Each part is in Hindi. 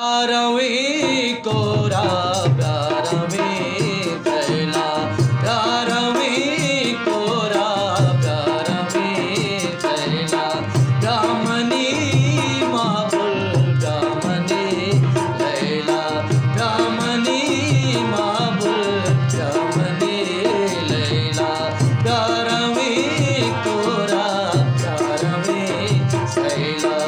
रवी कोरा प्यारवी कैला प्यारवी कोरा प्यारवी कैला ब्राह्मणी माबुल ब्राह्मणी लैला ब्राह्मणी माबुल ब्राह्मणी लैला प्यारवी कोरा प्यारवी कैला।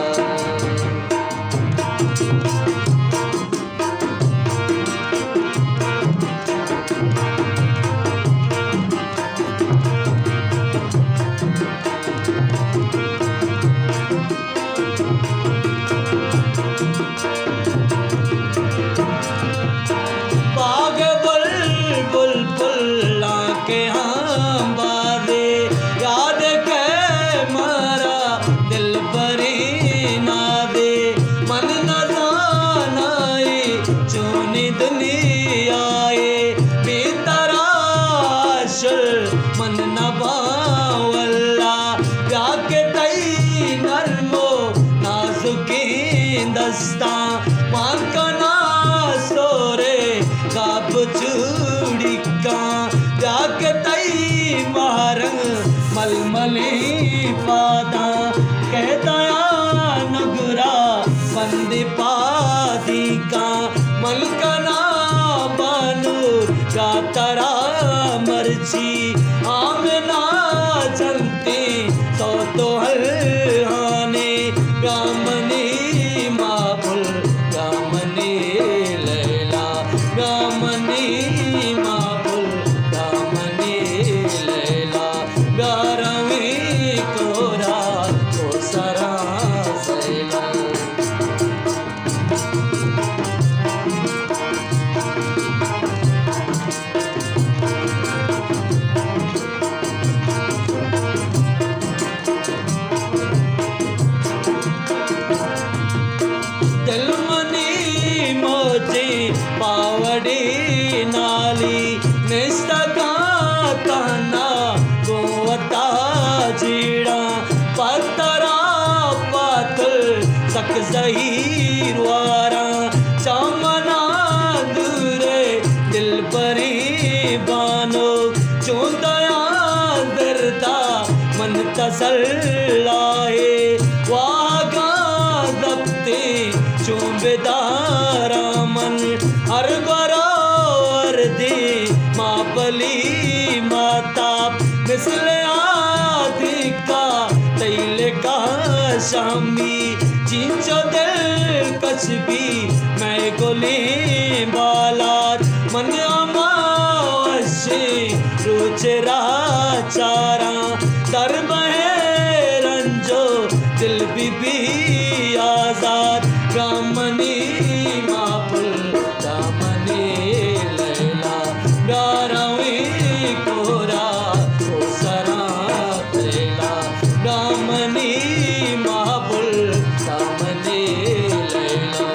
मन नबावल्ला प्याके तई नरमो नाजुकी दस्ता माकना सोरे काब चूड़ी का प्याके तई मारंग मलमली पादा कहताया नगरा बंदे पादी का मलकना बानूर का तरा मर्जी आमना चलते तो हल्हाने ब्राह्मणी माबुल ब्राह्मणी लैला ब्राह्मणी माबुल ब्राह्मणी लैला ब्यारवी कोरा को सरा सैला। पावड़ी नाली निस्तका कहना गोवता जीड़ा पत्तरा पातल सक जहीर वारा चमना दूरे दिल परी बानो चूंदया दरदा मन तसल्लाए वागा दबते चूबेदारा मन हर बरावर दी मापली माता मिसले आदि का तैले का शामी चिंचो दिल कचबी मैं गोली बालात मन अमावस्ये रुचरा चारा दर बहे रंजो दिल बीबी आजाद ब्राह्मणी माबुल ब्राह्मणी लैला ब्यारवी कोरा को सरा कैला ब्राह्मणी माबुल ब्राह्मणी लैला।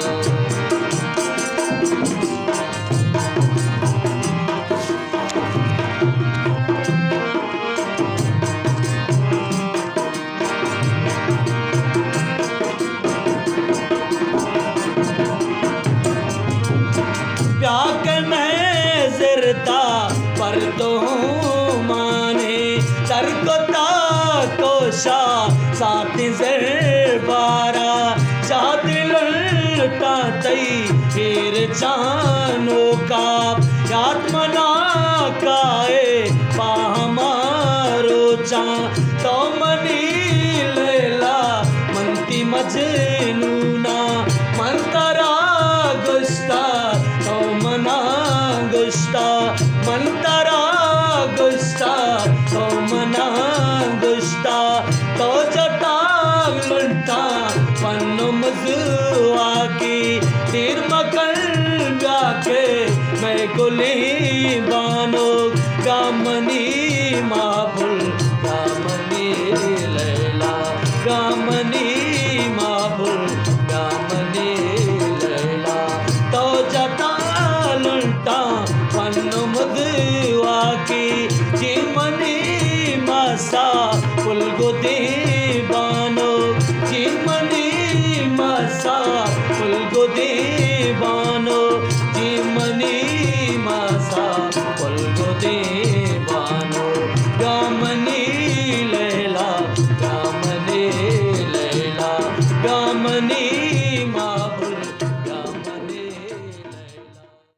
पर तो माने तरकोता कोशा साथी बारा शादी लुटा तई फिर चानो का आत्मना काए पाहमारो चा तो मनी लैला मनती मजनूना मंतरा गुस्ता तो मना गुस्ता मंतरा गुस्ता तो मना गुस्ता तो जटा लुटा पन्नो मजुआ की तीर मकल जाके मैं गोली तोमनी